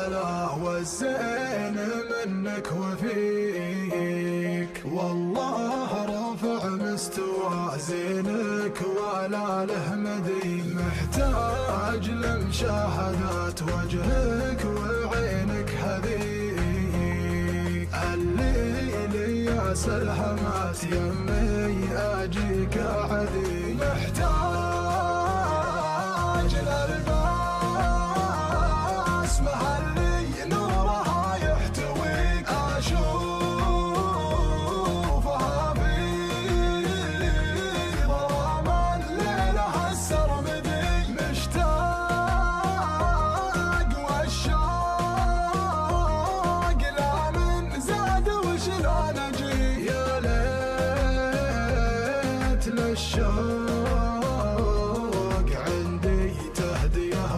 العلا والزين منك وفيك، والله رافع مستوى زينك ولا له مدين، محتاج لمشاهدات وجهك وعينك هذيك، الليل يا سلهمات يمي اجيك عدي، محتاج للباس محلي نورها يحتويك، اشوفها في ظلام ليلها السرمدي، مشتاق والشوق لا من زاد وشلون اجي، يا ليت للشوق عندي تهديه